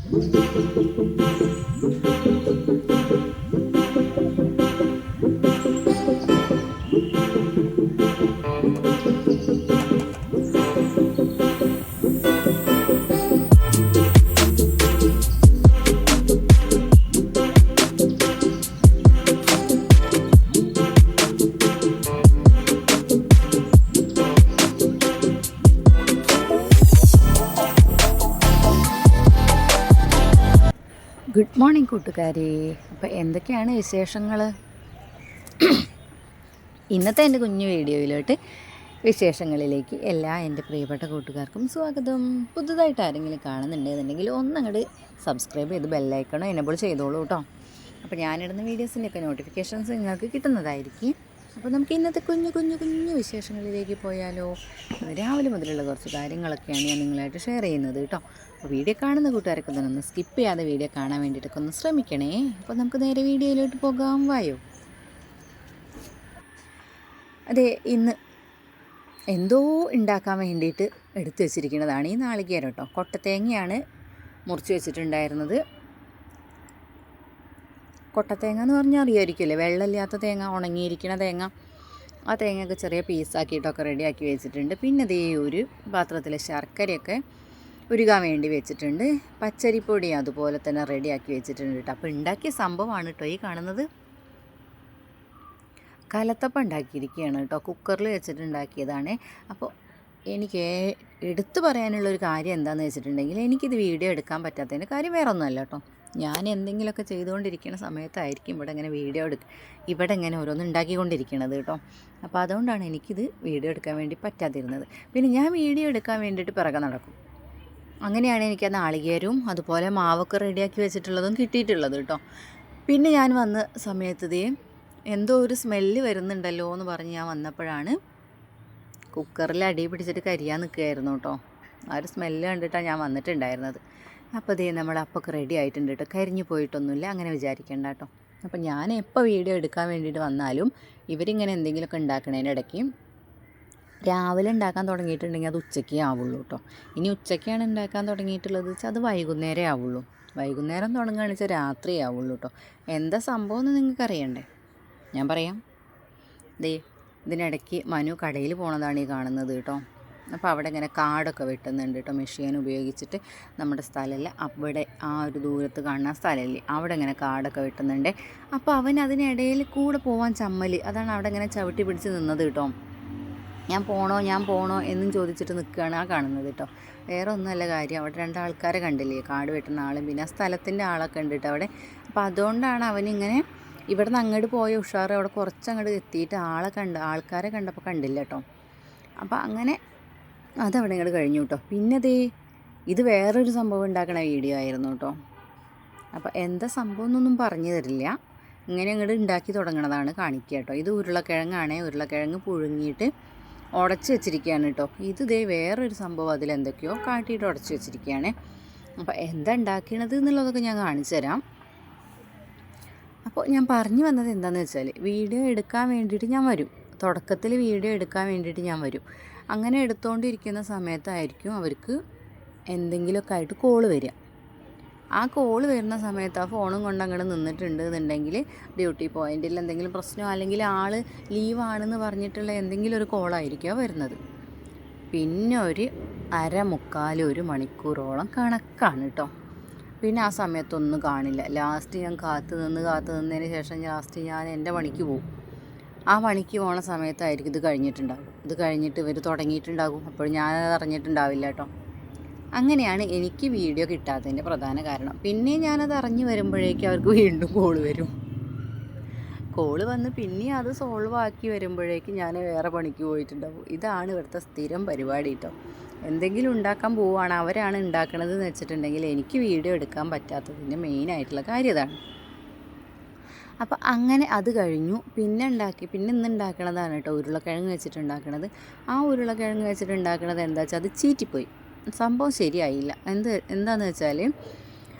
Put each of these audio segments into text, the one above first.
Good morning കൂട്ടുകാരെ. അപ്പോൾ എന്തൊക്കെയാണ് വിശേഷങ്ങൾ? ഇന്നത്തെ എൻ്റെ കുഞ്ഞു വീഡിയോയിലോട്ട് വിശേഷങ്ങളിലേക്ക് എല്ലാ എൻ്റെ പ്രിയപ്പെട്ട കൂട്ടുകാർക്കും സ്വാഗതം. പുതുതായിട്ട് ആരെങ്കിലും കാണുന്നുണ്ടെന്നുണ്ടെങ്കിൽ ഒന്നങ്ങോട്ട് സബ്സ്ക്രൈബ് ചെയ്ത് ബെല്ലൈക്കണോ എനേബിൾ ചെയ്തോളൂ കേട്ടോ. അപ്പോൾ ഞാനിടുന്ന വീഡിയോസിൻ്റെയൊക്കെ നോട്ടിഫിക്കേഷൻസ് നിങ്ങൾക്ക് കിട്ടുന്നതായിരിക്കും. അപ്പോൾ നമുക്ക് ഇന്നത്തെ കുഞ്ഞു കുഞ്ഞു കുഞ്ഞു വിശേഷങ്ങളിലേക്ക് പോയാലോ. രാവിലെ മുതലുള്ള കുറച്ച് കാര്യങ്ങളൊക്കെയാണ് ഞാൻ നിങ്ങളായിട്ട് ഷെയർ ചെയ്യുന്നത് കേട്ടോ. അപ്പോൾ വീഡിയോ കാണുന്ന കൂട്ടുകാരൊക്കെ തന്നെ ഒന്ന് സ്കിപ്പ് ചെയ്യാതെ വീഡിയോ കാണാൻ വേണ്ടിയിട്ടൊക്കെ ഒന്ന് ശ്രമിക്കണേ. അപ്പോൾ നമുക്ക് നേരെ വീഡിയോയിലോട്ട് പോകാം, വായോ. അതെ, ഇന്ന് എന്തോ ഉണ്ടാക്കാൻ വേണ്ടിയിട്ട് എടുത്തു വെച്ചിരിക്കുന്നതാണ് ഈ നാളികേരം കേട്ടോ. കൊട്ടത്തേങ്ങയാണ് മുറിച്ച് വെച്ചിട്ടുണ്ടായിരുന്നത്. കൊട്ടത്തേങ്ങ എന്ന് പറഞ്ഞാൽ അറിയായിരിക്കുമല്ലേ, വെള്ളമില്ലാത്ത തേങ്ങ, ഉണങ്ങിയിരിക്കുന്ന തേങ്ങ. ആ തേങ്ങയൊക്കെ ചെറിയ പീസാക്കിയിട്ടൊക്കെ റെഡിയാക്കി വെച്ചിട്ടുണ്ട്. പിന്നെ ദേ ഒരു പാത്രത്തിൽ ശർക്കരയൊക്കെ ഉരുകാൻ വേണ്ടി വെച്ചിട്ടുണ്ട്. പച്ചരിപ്പൊടി അതുപോലെ തന്നെ റെഡിയാക്കി വെച്ചിട്ടുണ്ട് കേട്ടോ. അപ്പോൾ ഉണ്ടാക്കിയ സംഭവമാണ് കേട്ടോ ഈ കാണുന്നത്. കലത്തപ്പം ഉണ്ടാക്കിയിരിക്കുകയാണ് കേട്ടോ, കുക്കറിൽ വെച്ചിട്ടുണ്ടാക്കിയതാണ്. അപ്പോൾ എനിക്ക് എടുത്തു പറയാനുള്ളൊരു കാര്യം എന്താണെന്ന് വെച്ചിട്ടുണ്ടെങ്കിൽ, എനിക്കിത് വീഡിയോ എടുക്കാൻ പറ്റാത്തതിൻ്റെ കാര്യം വേറെ ഒന്നുമല്ല കേട്ടോ. ഞാൻ എന്തെങ്കിലുമൊക്കെ ചെയ്തുകൊണ്ടിരിക്കുന്ന സമയത്തായിരിക്കും ഇവിടെ ഇങ്ങനെ ഓരോന്ന് ഉണ്ടാക്കിക്കൊണ്ടിരിക്കണത് കേട്ടോ. അപ്പോൾ അതുകൊണ്ടാണ് എനിക്കിത് വീഡിയോ എടുക്കാൻ വേണ്ടി പറ്റാതിരുന്നത്. പിന്നെ ഞാൻ വീഡിയോ എടുക്കാൻ വേണ്ടിയിട്ട് പിറകെ നടക്കും. അങ്ങനെയാണ് എനിക്ക് ആ നാളികേരവും അതുപോലെ മാവൊക്കെ റെഡിയാക്കി വെച്ചിട്ടുള്ളതും കിട്ടിയിട്ടുള്ളത് കേട്ടോ. പിന്നെ ഞാൻ വന്ന സമയത്ത് എന്തോ ഒരു സ്മെല്ല് വരുന്നുണ്ടല്ലോ എന്ന് പറഞ്ഞ് ഞാൻ വന്നപ്പോഴാണ് കുക്കറിൽ അടി പിടിച്ചിട്ട് കരിയാൻ നിൽക്കുകയായിരുന്നു കേട്ടോ. ആ ഒരു സ്മെല്ല് കണ്ടിട്ടാണ് ഞാൻ വന്നിട്ടുണ്ടായിരുന്നത്. അപ്പോൾ നമ്മൾ അപ്പൊക്കെ റെഡി ആയിട്ടുണ്ട് കേട്ടോ. കരിഞ്ഞു പോയിട്ടൊന്നുമില്ല, അങ്ങനെ വിചാരിക്കേണ്ട കേട്ടോ. അപ്പോൾ ഞാൻ എപ്പോൾ വീഡിയോ എടുക്കാൻ വേണ്ടിയിട്ട് വന്നാലും ഇവരിങ്ങനെ എന്തെങ്കിലുമൊക്കെ ഉണ്ടാക്കണതിനിടയ്ക്ക് രാവിലെ ഉണ്ടാക്കാൻ തുടങ്ങിയിട്ടുണ്ടെങ്കിൽ അത് ഉച്ചയ്ക്കേ ആവുള്ളൂ കേട്ടോ. ഇനി ഉച്ചയ്ക്കാണ് ഉണ്ടാക്കാൻ തുടങ്ങിയിട്ടുള്ളത് വെച്ചാൽ അത് വൈകുന്നേരമേ ആവുള്ളൂ. വൈകുന്നേരം തുടങ്ങുകയാണെന്ന് വെച്ചാൽ രാത്രി ആവുള്ളൂ കേട്ടോ. എന്താ സംഭവം എന്ന് നിങ്ങൾക്ക് അറിയണ്ടേ? ഞാൻ പറയാം. ഇതിനിടയ്ക്ക് മനു കടയിൽ പോണതാണ് ഈ കാണുന്നത് കേട്ടോ. അപ്പോൾ അവിടെ ഇങ്ങനെ കാടൊക്കെ വെട്ടുന്നുണ്ട് കേട്ടോ, മെഷീൻ ഉപയോഗിച്ചിട്ട്. നമ്മുടെ സ്ഥലമല്ല, അവിടെ ആ ഒരു ദൂരത്ത് കാണുന്ന സ്ഥലമില്ലേ, അവിടെ ഇങ്ങനെ കാടൊക്കെ വെട്ടുന്നുണ്ട്. അപ്പോൾ അവൻ അതിനിടയിൽ കൂടെ പോകാൻ ചമ്മൽ, അതാണ് അവിടെ ഇങ്ങനെ ചവിട്ടി പിടിച്ച് നിന്നത് കേട്ടോ. ഞാൻ പോണോ എന്നും ചോദിച്ചിട്ട് നിൽക്കുകയാണ് ആ കാണുന്നത് കേട്ടോ. വേറെ ഒന്നുമല്ല കാര്യം, അവിടെ രണ്ടാൾക്കാരെ കണ്ടില്ലേ, കാട് വെട്ടുന്ന ആളും പിന്നെ ആ സ്ഥലത്തിൻ്റെ ആളൊക്കെ ഉണ്ട് കേട്ടോ അവിടെ. അപ്പോൾ അതുകൊണ്ടാണ് അവനിങ്ങനെ ഇവിടെ നിന്ന് അങ്ങോട്ട് പോയ ഉഷാറ് അവിടെ കുറച്ചങ്ങോട്ട് എത്തിയിട്ട് ആൾക്കാരെ കണ്ടപ്പോൾ കണ്ടില്ല കേട്ടോ. അപ്പോൾ അങ്ങനെ അതവിടെ ഇങ്ങോട്ട് കഴിഞ്ഞു കേട്ടോ. പിന്നെ ഇത് വേറൊരു സംഭവം ഉണ്ടാക്കണ വീഡിയോ ആയിരുന്നു കേട്ടോ. അപ്പോൾ എന്താ സംഭവം എന്നൊന്നും പറഞ്ഞു തരില്ല, ഇങ്ങനെ അങ്ങോട്ട് ഉണ്ടാക്കി തുടങ്ങണതാണ് കാണിക്കുക കേട്ടോ. ഇത് ഉരുളക്കിഴങ്ങാണ്, ഉരുളക്കിഴങ്ങ് പുഴുങ്ങിയിട്ട് ഉടച്ച് വെച്ചിരിക്കുകയാണ് കേട്ടോ. ഇത് വേറൊരു സംഭവം അതിലെന്തൊക്കെയോ കാട്ടിയിട്ട് ഉടച്ച് വെച്ചിരിക്കുകയാണ്. അപ്പോൾ എന്താ ഉണ്ടാക്കണത് എന്നുള്ളതൊക്കെ ഞാൻ കാണിച്ചു തരാം. അപ്പോൾ ഞാൻ പറഞ്ഞു വന്നത് എന്താണെന്ന് വെച്ചാൽ, വീഡിയോ എടുക്കാൻ വേണ്ടിയിട്ട് ഞാൻ വരും. തുടക്കത്തിൽ വീഡിയോ എടുക്കാൻ വേണ്ടിയിട്ട് ഞാൻ വരും. അങ്ങനെ എടുത്തുകൊണ്ടിരിക്കുന്ന സമയത്തായിരിക്കും അവർക്ക് എന്തെങ്കിലുമൊക്കെ ആയിട്ട് കോള് വരിക. ആ കോള് വരുന്ന സമയത്ത് ആ ഫോണും കൊണ്ട് അങ്ങോട്ട് നിന്നിട്ടുണ്ട് എന്നുണ്ടെങ്കിൽ ഡ്യൂട്ടി പോയിൻറ്റിൽ എന്തെങ്കിലും പ്രശ്നമോ അല്ലെങ്കിൽ ആൾ ലീവാണെന്ന് പറഞ്ഞിട്ടുള്ള എന്തെങ്കിലും ഒരു കോളായിരിക്കും വരുന്നത്. പിന്നെ ഒരു ഒരു മണിക്കൂറോളം കണക്കാണ് കേട്ടോ. പിന്നെ ആ സമയത്തൊന്നും കാണില്ല. ലാസ്റ്റ് ഞാൻ കാത്തു നിന്നതിന് ശേഷം ഞാൻ എൻ്റെ പണിക്ക് പോകും. ആ പണിക്ക് പോണ സമയത്തായിരിക്കും ഇത് കഴിഞ്ഞിട്ട് ഇവർ തുടങ്ങിയിട്ടുണ്ടാകും. അപ്പോൾ ഞാനത് അറിഞ്ഞിട്ടുണ്ടാവില്ല കേട്ടോ. അങ്ങനെയാണ് എനിക്ക് വീഡിയോ കിട്ടാത്തതിൻ്റെ പ്രധാന കാരണം. പിന്നെ ഞാനത് അറിഞ്ഞ് വരുമ്പോഴേക്കും അവർക്ക് വീണ്ടും കോള് വരും. കോള് വന്ന് പിന്നെ അത് സോൾവ് ആക്കി വരുമ്പോഴേക്കും ഞാൻ വേറെ പണിക്ക് പോയിട്ടുണ്ടാവും. ഇതാണ് ഇവിടുത്തെ സ്ഥിരം പരിപാടി കേട്ടോ. എന്തെങ്കിലും ഉണ്ടാക്കാൻ പോവുകയാണ്, അവരാണ് ഉണ്ടാക്കണതെന്ന് വെച്ചിട്ടുണ്ടെങ്കിൽ എനിക്ക് വീഡിയോ എടുക്കാൻ പറ്റാത്തതിൻ്റെ മെയിനായിട്ടുള്ള കാര്യം ഇതാണ്. അപ്പോൾ അങ്ങനെ അത് കഴിഞ്ഞു. പിന്നെ ഇന്ന് ഉണ്ടാക്കണതാണ് കേട്ടോ ഉരുളക്കിഴങ്ങ് വെച്ചിട്ടുണ്ടാക്കണത്. ആ ഉരുളക്കിഴങ്ങ് വെച്ചിട്ടുണ്ടാക്കണത് എന്താ വെച്ചാൽ അത് ചീറ്റിപ്പോയി, സംഭവം ശരിയായില്ല. എന്താണെന്ന് വെച്ചാൽ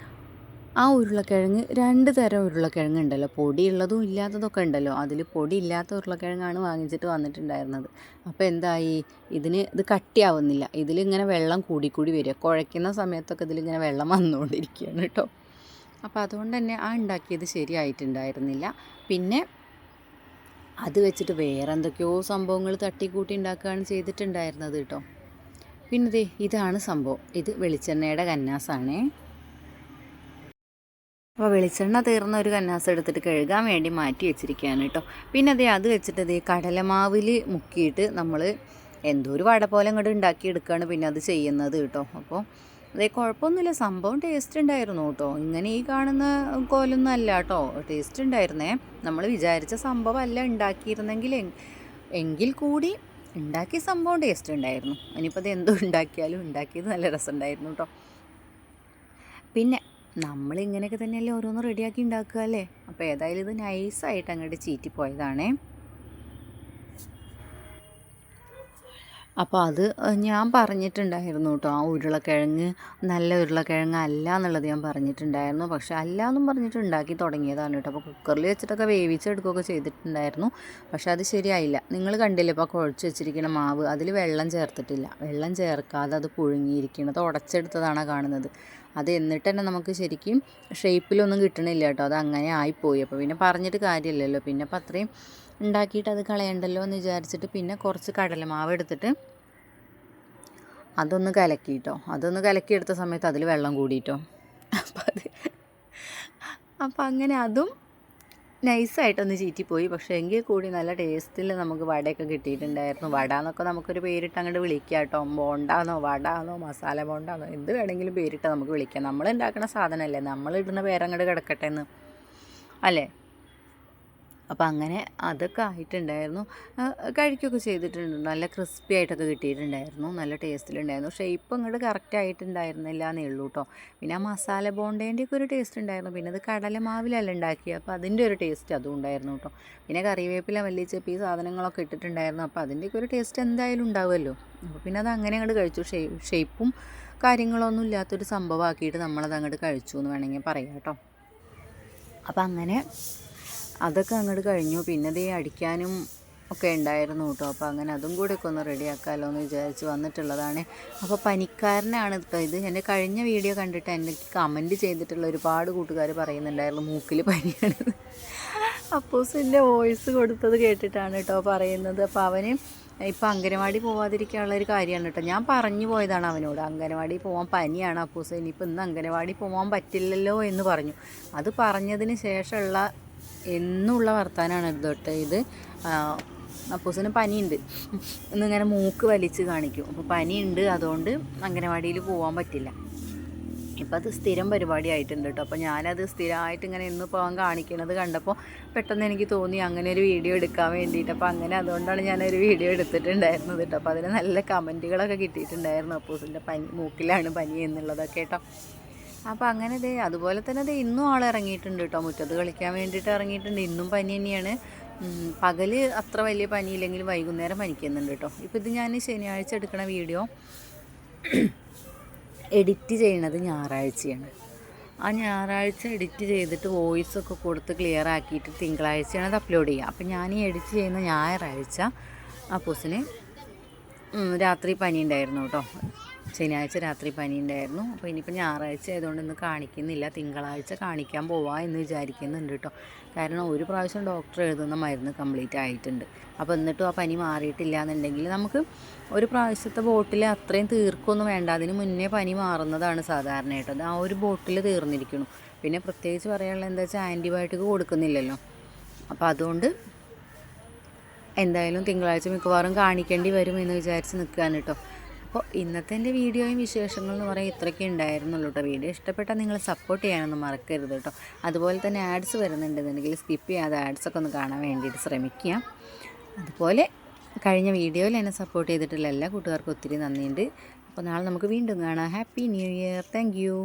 ആ ഉരുളക്കിഴങ്ങ് 2 തരം ഉരുളക്കിഴങ്ങ് ഉണ്ടല്ലോ, പൊടിയുള്ളതും ഇല്ലാത്തതൊക്കെ ഉണ്ടല്ലോ. അതിൽ പൊടി ഇല്ലാത്ത ഉരുളക്കിഴങ്ങാണ് വാങ്ങിച്ചിട്ട് വന്നിട്ടുണ്ടായിരുന്നത്. അപ്പോൾ എന്തായി, ഇത് കട്ടിയാവുന്നില്ല. ഇതിലിങ്ങനെ വെള്ളം കൂടി വരിക. കുഴയ്ക്കുന്ന സമയത്തൊക്കെ ഇതിലിങ്ങനെ വെള്ളം വന്നുകൊണ്ടിരിക്കുകയാണ് കേട്ടോ. അപ്പോൾ അതുകൊണ്ട് തന്നെ ആ ഉണ്ടാക്കിയത് ശരിയായിട്ടുണ്ടായിരുന്നില്ല. പിന്നെ അത് വെച്ചിട്ട് വേറെ എന്തൊക്കെയോ സംഭവങ്ങൾ തട്ടിക്കൂട്ടി ഉണ്ടാക്കുകയാണ് ചെയ്തിട്ടുണ്ടായിരുന്നത് കേട്ടോ. പിന്നെ ഇതാണ് സംഭവം. ഇത് വെളിച്ചെണ്ണയുടെ കന്നാസാണേ. അപ്പോൾ വെളിച്ചെണ്ണ തീർന്ന ഒരു കന്നാസ് എടുത്തിട്ട് കഴുകാൻ വേണ്ടി മാറ്റി വെച്ചിരിക്കുകയാണ് കേട്ടോ. പിന്നെ അത് വെച്ചിട്ട് കടലമാവിൽ മുക്കിയിട്ട് നമ്മൾ എന്തോ ഒരു വട പോലെ ഇങ്ങോട്ട് ഉണ്ടാക്കിയെടുക്കുകയാണ് പിന്നെ അത് ചെയ്യുന്നത് കേട്ടോ. അപ്പോൾ കുഴപ്പമൊന്നുമില്ല, സംഭവം ടേസ്റ്റ് ഉണ്ടായിരുന്നു കേട്ടോ. ഇങ്ങനെ ഈ കാണുന്ന കോലൊന്നും അല്ല കേട്ടോ, ടേസ്റ്റ് ഉണ്ടായിരുന്നേ. നമ്മൾ വിചാരിച്ച സംഭവം അല്ല ഉണ്ടാക്കിയിരുന്നെങ്കിൽ എങ്കിൽ കൂടി ഉണ്ടാക്കിയ സംഭവം ടേസ്റ്റ് ഉണ്ടായിരുന്നു. ഇനിയിപ്പോൾ അത് എന്തോ ഉണ്ടാക്കിയാലും ഉണ്ടാക്കിയത് നല്ല രസമുണ്ടായിരുന്നു കേട്ടോ. പിന്നെ നമ്മളിങ്ങനെയൊക്കെ തന്നെയല്ലേ ഓരോന്ന് റെഡിയാക്കി ഉണ്ടാക്കുക അല്ലേ. അപ്പോൾ ഏതായാലും ഇത് നൈസായിട്ട് അങ്ങോട്ട് ചീറ്റിപ്പോയതാണേ. അപ്പോൾ അത് ഞാൻ പറഞ്ഞിട്ടുണ്ടായിരുന്നു കേട്ടോ, ആ ഉരുളക്കിഴങ്ങ് നല്ല ഉരുളക്കിഴങ്ങ് അല്ല എന്നുള്ളത് ഞാൻ പറഞ്ഞിട്ടുണ്ടായിരുന്നു. പക്ഷെ അല്ല എന്നും പറഞ്ഞിട്ട് ഉണ്ടാക്കി തുടങ്ങിയതാണ് കേട്ടോ. അപ്പോൾ കുക്കറിൽ വെച്ചിട്ടൊക്കെ വേവിച്ചെടുക്കുകയൊക്കെ ചെയ്തിട്ടുണ്ടായിരുന്നു. പക്ഷെ അത് ശരിയായില്ല. നിങ്ങൾ കണ്ടില്ലേ ഇപ്പോൾ കുഴച്ച് വെച്ചിരിക്കുന്ന മാവ്, അതിൽ വെള്ളം ചേർത്തിട്ടില്ല. വെള്ളം ചേർക്കാതെ അത് പുഴുങ്ങിയിരിക്കുന്നത് ഉടച്ചെടുത്തതാണ് കാണുന്നത്. അത് എന്നിട്ട് തന്നെ നമുക്ക് ശരിക്കും ഷേപ്പിലൊന്നും കിട്ടണില്ല കേട്ടോ. അത് അങ്ങനെ ആയിപ്പോയി. അപ്പോൾ പിന്നെ പറഞ്ഞിട്ട് കാര്യമില്ലല്ലോ. പിന്നെ അപ്പോൾ അത്രയും ഉണ്ടാക്കിയിട്ട് അത് കളയണ്ടല്ലോ എന്ന് വിചാരിച്ചിട്ട് പിന്നെ കുറച്ച് കടലമാവ് എടുത്തിട്ട് അതൊന്ന് കലക്കിയെടുത്ത സമയത്ത് അതിൽ വെള്ളം കൂടിയിട്ടോ. അപ്പോൾ അങ്ങനെ അതും നൈസായിട്ടൊന്ന് ചീറ്റിപ്പോയി. പക്ഷേ എങ്കിൽ കൂടി നല്ല ടേസ്റ്റിൽ നമുക്ക് വടയൊക്കെ കിട്ടിയിട്ടുണ്ടായിരുന്നു. വട എന്നൊക്കെ നമുക്കൊരു പേരിട്ട് അങ്ങോട്ട് വിളിക്കാം കേട്ടോ. ബോണ്ടാന്നോ വടാന്നോ മസാല ബോണ്ടാന്നോ എന്ത് വേണമെങ്കിലും പേരിട്ട് നമുക്ക് വിളിക്കാം. നമ്മൾ ഉണ്ടാക്കുന്ന സാധനമല്ലേ, നമ്മളിടുന്ന പേരങ്ങോട്ട് കിടക്കട്ടെ എന്ന് അല്ലേ. അപ്പോൾ അങ്ങനെ അതൊക്കെ ആയിട്ടുണ്ടായിരുന്നു. കഴിക്കുകയൊക്കെ ചെയ്തിട്ടുണ്ട്. നല്ല ക്രിസ്പി ആയിട്ടൊക്കെ കിട്ടിയിട്ടുണ്ടായിരുന്നു. നല്ല ടേസ്റ്റിലുണ്ടായിരുന്നു. ഷേപ്പ് അങ്ങോട്ട് കറക്റ്റ് ആയിട്ടുണ്ടായിരുന്നില്ല എന്നേ ഉള്ളൂ കേട്ടോ. പിന്നെ ആ മസാല ബോണ്ടേൻ്റെയൊക്കെ ഒരു ടേസ്റ്റ് ഉണ്ടായിരുന്നു. പിന്നെ അത് കടലമാവിലല്ല ഉണ്ടാക്കിയത്, അപ്പോൾ അതിൻ്റെ ഒരു ടേസ്റ്റ് അതും ഉണ്ടായിരുന്നു കേട്ടോ. പിന്നെ കറിവേപ്പില, മല്ലിച്ചപ്പ്, ഈ സാധനങ്ങളൊക്കെ ഇട്ടിട്ടുണ്ടായിരുന്നു. അപ്പോൾ അതിൻ്റെയൊക്കെ ഒരു ടേസ്റ്റ് എന്തായാലും ഉണ്ടാവുമല്ലോ. അപ്പോൾ പിന്നെ അത് അങ്ങനെ അങ്ങോട്ട് കഴിച്ചു. ഷേപ്പും കാര്യങ്ങളൊന്നും ഇല്ലാത്തൊരു സംഭവമാക്കിയിട്ട് നമ്മളത് അങ്ങോട്ട് കഴിച്ചു എന്ന് വേണമെങ്കിൽ പറയാം കേട്ടോ. അപ്പോൾ അങ്ങനെ അതൊക്കെ അങ്ങോട്ട് കഴിഞ്ഞു. പിന്നെ ഇത് അടിക്കാനും ഒക്കെ ഉണ്ടായിരുന്നു കേട്ടോ. അപ്പോൾ അങ്ങനെ അതും കൂടെ ഒക്കെ ഒന്ന് റെഡിയാക്കാമല്ലോ എന്ന് വിചാരിച്ച് വന്നിട്ടുള്ളതാണ്. അപ്പോൾ പനിക്കാരനാണ് ഇപ്പോൾ ഇത്. എൻ്റെ കഴിഞ്ഞ വീഡിയോ കണ്ടിട്ട് എനിക്ക് കമൻറ്റ് ചെയ്തിട്ടുള്ള ഒരുപാട് കൂട്ടുകാർ പറയുന്നുണ്ടായിരുന്നു മൂക്കിൽ പനിയാണ്. അപ്പൂസിൻ്റെ വോയിസ് കൊടുത്തത് കേട്ടിട്ടാണ് കേട്ടോ പറയുന്നത്. അപ്പോൾ അവന് ഇപ്പോൾ അംഗനവാടി പോവാതിരിക്കാനുള്ള ഒരു കാര്യമാണ് കേട്ടോ. ഞാൻ പറഞ്ഞു പോയതാണ് അവനോട്, അംഗനവാടി പോകാൻ പനിയാണ് അപ്പൂസ്, ഇനിയിപ്പോൾ ഇന്ന് അംഗനവാടി പോകാൻ പറ്റില്ലല്ലോ എന്ന് പറഞ്ഞു. അത് പറഞ്ഞതിന് ശേഷമുള്ള എന്നുള്ള വർത്താനാണ് ഇതൊട്ട്. ഇത് അപ്പൂസിന് പനിയുണ്ട് എന്നിങ്ങനെ മൂക്ക് വലിച്ച് കാണിക്കും. അപ്പോൾ പനിയുണ്ട്, അതുകൊണ്ട് അംഗനവാടിയിൽ പോകാൻ പറ്റില്ല. ഇപ്പം അത് സ്ഥിരം പരിപാടി ആയിട്ടുണ്ട് കേട്ടോ. അപ്പോൾ ഞാനത് സ്ഥിരമായിട്ട് ഇങ്ങനെ എന്ന് പോകാൻ കാണിക്കുന്നത് കണ്ടപ്പോൾ പെട്ടെന്ന് എനിക്ക് തോന്നി അങ്ങനെ ഒരു വീഡിയോ എടുക്കാൻ വേണ്ടിയിട്ട്. അപ്പോൾ അങ്ങനെ അതുകൊണ്ടാണ് ഞാനൊരു വീഡിയോ എടുത്തിട്ടുണ്ടായിരുന്നത് കേട്ടോ. അപ്പോൾ അതിന് നല്ല കമൻറ്റുകളൊക്കെ കിട്ടിയിട്ടുണ്ടായിരുന്നു, അപ്പൂസിൻ്റെ മൂക്കിലാണ് പനി എന്നുള്ളതൊക്കെ കേട്ടോ. അപ്പോൾ അങ്ങനെ അതുപോലെ തന്നെ ഇന്നും ആൾ ഇറങ്ങിയിട്ടുണ്ട് കേട്ടോ, മുറ്റത്ത് കളിക്കാൻ വേണ്ടിയിട്ട് ഇറങ്ങിയിട്ടുണ്ട്. ഇന്നും പനി തന്നെയാണ്. പകൽ അത്ര വലിയ പനിയില്ലെങ്കിലും വൈകുന്നേരം പനിക്കുന്നുണ്ട് കേട്ടോ. ഇപ്പോൾ ഇത് ഞാൻ ശനിയാഴ്ച എടുക്കുന്ന വീഡിയോ എഡിറ്റ് ചെയ്യണത് ഞായറാഴ്ചയാണ്. ആ ഞായറാഴ്ച എഡിറ്റ് ചെയ്തിട്ട് വോയിസൊക്കെ കൊടുത്ത് ക്ലിയർ ആക്കിയിട്ട് തിങ്കളാഴ്ചയാണ് അത് അപ്ലോഡ് ചെയ്യുക. അപ്പം ഞാൻ ഈ എഡിറ്റ് ചെയ്യുന്ന ഞായറാഴ്ച അപ്പൂസിന് രാത്രി പനി ഉണ്ടായിരുന്നു കേട്ടോ. ശനിയാഴ്ച രാത്രി പനി ഉണ്ടായിരുന്നു. അപ്പോൾ ഇനിയിപ്പോൾ ഞായറാഴ്ച ആയതുകൊണ്ട് ഇന്ന് കാണിക്കുന്നില്ല, തിങ്കളാഴ്ച കാണിക്കാൻ പോവാം എന്ന് വിചാരിക്കുന്നുണ്ട് കേട്ടോ. കാരണം ഒരു പ്രാവശ്യം ഡോക്ടർ എഴുതുന്ന മരുന്ന് കംപ്ലീറ്റ് ആയിട്ടുണ്ട്. അപ്പോൾ എന്നിട്ടും ആ പനി മാറിയിട്ടില്ല എന്നുണ്ടെങ്കിൽ നമുക്ക് ഒരു പ്രാവശ്യത്തെ ബോട്ടിൽ അത്രയും തീർക്കൊന്നും വേണ്ട, അതിന് മുന്നേ പനി മാറുന്നതാണ് സാധാരണയായിട്ട്. അത് ആ ഒരു ബോട്ടിൽ തീർന്നിരിക്കുന്നു. പിന്നെ പ്രത്യേകിച്ച് പറയാനുള്ളത് എന്താ വെച്ചാൽ ആൻറ്റിബയോട്ടിക് കൊടുക്കുന്നില്ലല്ലോ. അപ്പോൾ അതുകൊണ്ട് എന്തായാലും തിങ്കളാഴ്ച മിക്കവാറും കാണിക്കേണ്ടി വരും എന്ന് വിചാരിച്ച് നിൽക്കുകയാണ് കേട്ടോ. അപ്പോൾ ഇന്നത്തെ എൻ്റെ വീഡിയോയും വിശേഷങ്ങൾ എന്ന് പറയാൻ ഇത്രയൊക്കെ ഉണ്ടായിരുന്നുള്ളൂ കേട്ടോ. വീഡിയോ ഇഷ്ടപ്പെട്ടാൽ നിങ്ങൾ സപ്പോർട്ട് ചെയ്യാനൊന്നും മറക്കരുത് കേട്ടോ. അതുപോലെ തന്നെ ആഡ്സ് വരുന്നുണ്ടെന്നുണ്ടെങ്കിൽ സ്കിപ്പ് ചെയ്യാതെ ആഡ്സൊക്കെ ഒന്ന് കാണാൻ വേണ്ടിയിട്ട് ശ്രമിക്കുക. അതുപോലെ കഴിഞ്ഞ വീഡിയോയിൽ എന്നെ സപ്പോർട്ട് ചെയ്തിട്ടുള്ള എല്ലാ കൂട്ടുകാർക്കും ഒത്തിരി നന്ദിയുണ്ട്. അപ്പോൾ നാളെ നമുക്ക് വീണ്ടും കാണാം. Happy new year. Thank you.